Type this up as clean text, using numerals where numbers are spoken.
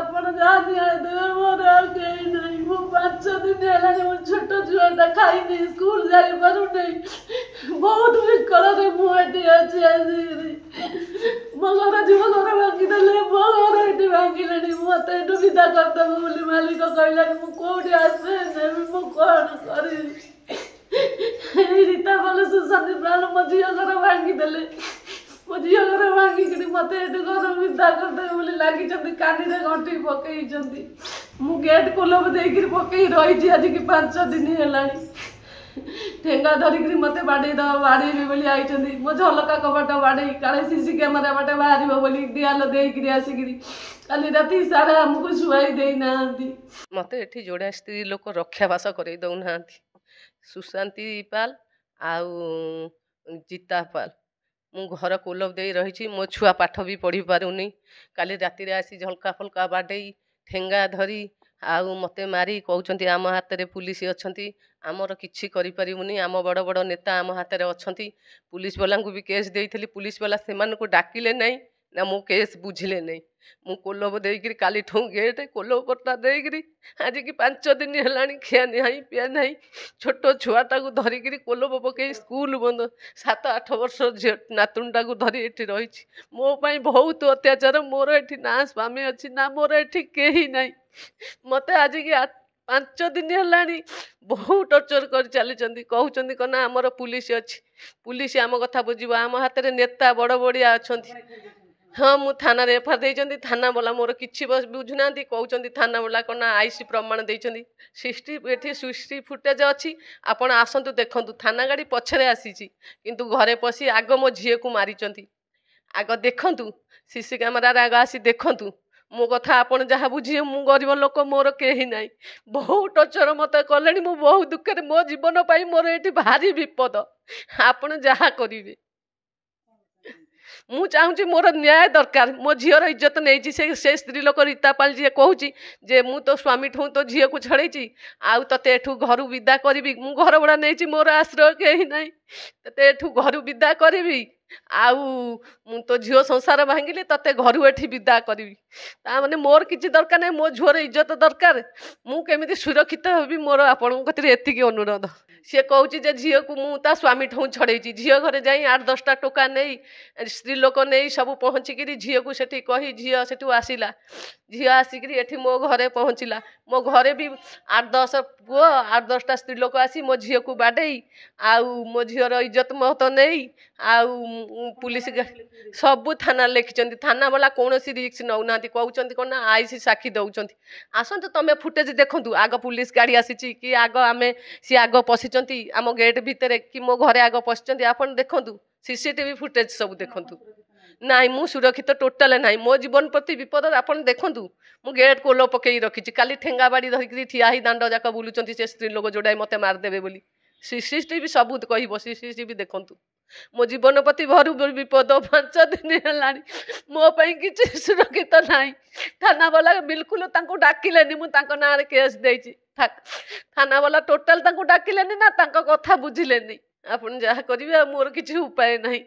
ଆପଣ ଯାହା ନ୍ୟାୟ ଦେବେ ମୋର ଆଉ କେହି ନାହିଁ। ମୁଁ 5 ଦିନ ହେଲାଣି ମୋ ଛୋଟ ଛୁଆଟା ଖାଇନି, ସ୍କୁଲ ଯାଇପାରୁନି, ବହୁତ ବିକଳରେ ମୁଁ ଏଠି ଅଛି ଆସିକିରି। ମୋ ଘର ଯିବ, ଘର ଭାଙ୍ଗିଦେଲେ, ମୋ ଘର ଏଠି ଭାଙ୍ଗିଲେଣି, ମତେ ଏଠୁ ବିଦା କରିଦେବ ବୋଲି ମାଲିକ କହିଲାଣି। ମୁଁ କୋଉଠି ଆଶ୍ରୟ ନେବି, ମୁଁ କଣ କରିବି? ଏଇ ରୀତା ଭଲ ସୁଶାନ୍ତି ପ୍ରାଣ ମୋ ଝିଅ ଘର ଭାଙ୍ଗିଦେଲେ, ମୋ ଝିଅ ଘର ଭାଙ୍ଗିକିରି ମତେ ଏଠୁ ଘର ବିଦା କରିଦେବେ ବୋଲି ଲାଗିଛନ୍ତି, କାନିରେ ଗଣ୍ଠି ପକେଇଛନ୍ତି। ମୁଁ ଗେଟ୍ କୋଲପ ଦେଇକିରି ପକେଇ ରହିଛି ଆଜିକି 5 ଦିନ ହେଲାଣି। ଠେଙ୍ଗା ଧରିକିରି ମତେ ବାଡ଼େଇବେ ବୋଲି ଆଇଛନ୍ତି। ମୋ ଝଲକା କବାଟ ବାଡ଼େଇ କାଳେ ସିସି କ୍ୟାମେରା ବାଟେ ବାହାରିବ ବୋଲି ଦିଆଲ ଦେଇକିରି ଆସିକିରି କାଲି ରାତି ସାରା ଆମକୁ ଶୁଆଇ ଦେଇନାହାନ୍ତି। ମତେ ଏଠି ଯୋଡ଼ା ସ୍ତ୍ରୀ ଲୋକ ରକ୍ଷାବାସ କରେଇ ଦଉନାହାନ୍ତି। ସୁଶାନ୍ତି ପାଲ ଆଉ ଜିତା ପାଲ। ମୁଁ ଘର କୋଲପ ଦେଇ ରହିଛି, ମୋ ଛୁଆ ପାଠ ବି ପଢ଼ି ପାରୁନି। କାଲି ରାତିରେ ଆସି ଝଲକା ଫଲକା ବାଡ଼େଇ ଠେଙ୍ଗା ଧରି ଆଉ ମତେ ମାରି କହୁଛନ୍ତି ଆମ ହାତରେ ପୁଲିସ ଅଛନ୍ତି, ଆମର କିଛି କରିପାରିବୁନି, ଆମ ବଡ଼ ବଡ଼ ନେତା ଆମ ହାତରେ ଅଛନ୍ତି। ପୁଲିସ ବାଲାଙ୍କୁ ବି କେସ୍ ଦେଇଥିଲି, ପୁଲିସ ବାଲା ସେମାନଙ୍କୁ ଡାକିଲେ ନାହିଁ ନା ମୋ କେସ୍ ବୁଝିଲେ ନାହିଁ। ମୁଁ କୋଲପ ଦେଇକିରି କାଲିଠୁ ଗେଟ୍ କୋଲପଟା ଦେଇକିରି ଆଜିକି 5 ଦିନ ହେଲାଣି ଖିଆ ନାହିଁ ପିଆ ନାହିଁ। ଛୋଟ ଛୁଆଟାକୁ ଧରିକିରି କୋଲପ ପକେଇ ସ୍କୁଲ ବନ୍ଦ, 7-8 ବର୍ଷ ଝିଅ ନାତୁଣୀଟାକୁ ଧରି ଏଠି ରହିଛି। ମୋ ପାଇଁ ବହୁତ ଅତ୍ୟାଚାର। ମୋର ଏଠି ନା ସ୍ୱାମୀ ଅଛି, ନା ମୋର ଏଠି କେହି ନାହିଁ। ମତେ ଆଜିକି 5 ଦିନ ହେଲାଣି ବହୁ ଟର୍ଚର କରି ଚାଲିଛନ୍ତି। କହୁଛନ୍ତି କ'ଣ ନା ଆମର ପୁଲିସ ଅଛି, ପୁଲିସ ଆମ କଥା ବୁଝିବ, ଆମ ହାତରେ ନେତା ବଡ଼ ବଡ଼ିଆ ଅଛନ୍ତି। ହଁ, ମୁଁ ଥାନାରେ ଏଫଆଇଆର ଦେଇଛନ୍ତି, ଥାନା ବାଲା ମୋର କିଛି ବୁଝୁନାହାନ୍ତି। କହୁଛନ୍ତି ଥାନା ବାଲା କ'ଣ ନା ଆଇସି ପ୍ରମାଣ ଦେଇଛନ୍ତି, ଏଠି ସିସି ଫୁଟେଜ ଅଛି, ଆପଣ ଆସନ୍ତୁ ଦେଖନ୍ତୁ। ଥାନା ଗାଡ଼ି ପଛରେ ଆସିଛି, କିନ୍ତୁ ଘରେ ପଶି ଆଗ ମୋ ଝିଅକୁ ମାରିଛନ୍ତି। ଆଗ ଦେଖନ୍ତୁ, ସିସି କ୍ୟାମେରାରେ ଆଗ ଆସି ଦେଖନ୍ତୁ। ମୋ କଥା ଆପଣ ଯାହା ବୁଝିବେ, ମୁଁ ଗରିବ ଲୋକ, ମୋର କେହି ନାହିଁ। ବହୁ ଟର୍ଚର ମତେ କଲେଣି, ମୁଁ ବହୁ ଦୁଃଖରେ, ମୋ ଜୀବନ ପାଇଁ ମୋର ଏଠି ଭାରି ବିପଦ। ଆପଣ ଯାହା କରିବେ, ମୁଁ ଚାହୁଁଛି ମୋର ନ୍ୟାୟ ଦରକାର। ମୋ ଝିଅର ଇଜ୍ଜତ ନେଇଛି ସେ ସ୍ତ୍ରୀ ଲୋକ ରୀତା ପାଲ, ଯିଏ କହୁଛି ଯେ ମୁଁ ତୋ ସ୍ୱାମୀଠୁ ତୋ ଝିଅକୁ ଛଡ଼େଇଛି ଆଉ ତତେ ଏଠୁ ଘରୁ ବିଦା କରିବି। ମୁଁ ଘର ଭଡ଼ା ନେଇଛି, ମୋର ଆଶ୍ରୟ କେହି ନାହିଁ, ତତେ ଏଠୁ ଘରୁ ବିଦା କରିବି, ଆଉ ମୁଁ ତୋ ଝିଅ ସଂସାର ଭାଙ୍ଗିଲି, ତତେ ଘରୁ ଏଠି ବିଦା କରିବି। ତାମାନେ ମୋର କିଛି ଦରକାର ନାହିଁ, ମୋ ଝିଅର ଇଜ୍ଜତ ଦରକାର। ମୁଁ କେମିତି ସୁରକ୍ଷିତ ହେବି, ମୋର ଆପଣଙ୍କ କତିରେ ଏତିକି ଅନୁରୋଧ। ସିଏ କହୁଛି ଯେ ଝିଅକୁ ମୁଁ ତା ସ୍ୱାମୀଠୁ ଛଡ଼େଇଛି। ଝିଅ ଘରେ ଯାଇ 8-10ଟା ଟୋକା ନେଇ, ସ୍ତ୍ରୀ ଲୋକ ନେଇ ସବୁ ପହଞ୍ଚିକିରି ଝିଅକୁ ସେଠି କହି ଝିଅ ସେଠୁ ଆସିଲା। ଝିଅ ଆସିକିରି ଏଠି ମୋ ଘରେ ପହଞ୍ଚିଲା। ମୋ ଘରେ ବି 8-10 ପୁଅ, 8-10ଟା ସ୍ତ୍ରୀ ଲୋକ ଆସି ମୋ ଝିଅକୁ ବାଡ଼େଇ ଆଉ ମୋ ଝିଅର ଇଜ୍ଜତ ମହତ ନେଇ ଆଉ ପୁଲିସ ସବୁ ଥାନାରେ ଲେଖିଛନ୍ତି। ଥାନା ବାଲା କୌଣସି ରିକ୍ସ ନେଉନାହାନ୍ତି। କହୁଛନ୍ତି କ'ଣ ନା ଆଇସି ସାକ୍ଷୀ ଦେଉଛନ୍ତି। ଆସନ୍ତୁ ତମେ ଫୁଟେଜ ଦେଖନ୍ତୁ, ଆଗ ପୁଲିସ ଗାଡ଼ି ଆସିଛି କି ଆଗ ସିଏ ଆଗ ପଶିଛନ୍ତି ଆମ ଗେଟ୍ ଭିତରେ କି ମୋ ଘରେ ଆଗ ପଶିଛନ୍ତି, ଆପଣ ଦେଖନ୍ତୁ। ସିସିଟିଭି ଫୁଟେଜ ସବୁ ଦେଖନ୍ତୁ। ନାଇଁ, ମୁଁ ସୁରକ୍ଷିତ ଟୋଟାଲ ନାହିଁ, ମୋ ଜୀବନ ପ୍ରତି ବିପଦ। ଆପଣ ଦେଖନ୍ତୁ, ମୁଁ ଗେଟ୍ କୋଲ ପକେଇ ରଖିଛି। କାଲି ଠେଙ୍ଗା ବାଡ଼ି ଧରିକିରି ଠିଆ ହେଇ ଦାଣ୍ଡ ଯାକ ବୁଲୁଛନ୍ତି ସେ ସ୍ତ୍ରୀ ଲୋକ ଯୋଡ଼ାଏ ମତେ ମାରିଦେବେ ବୋଲି। ସିସିଟିଭି ସବୁ କହିବ, ସିସିଟିଭି ଦେଖନ୍ତୁ। ମୋ ଜୀବନ ପ୍ରତି ଭରୁ ବିପଦ। 5 ଦିନ ହେଲାଣି ମୋ ପାଇଁ କିଛି ସୁରକ୍ଷିତ ନାହିଁ। ଥାନା ବାଲା ବିଲକୁଲ ତାଙ୍କୁ ଡାକିଲେନି। ମୁଁ ତାଙ୍କ ନାଁରେ କେସ୍ ଦେଇଛି, ଥାନା ବାଲା ଟୋଟାଲ ତାଙ୍କୁ ଡାକିଲେନି ନା ତାଙ୍କ କଥା ବୁଝିଲେନି। ଆପଣ ଯାହା କରିବେ, ଆଉ ମୋର କିଛି ଉପାୟ ନାହିଁ।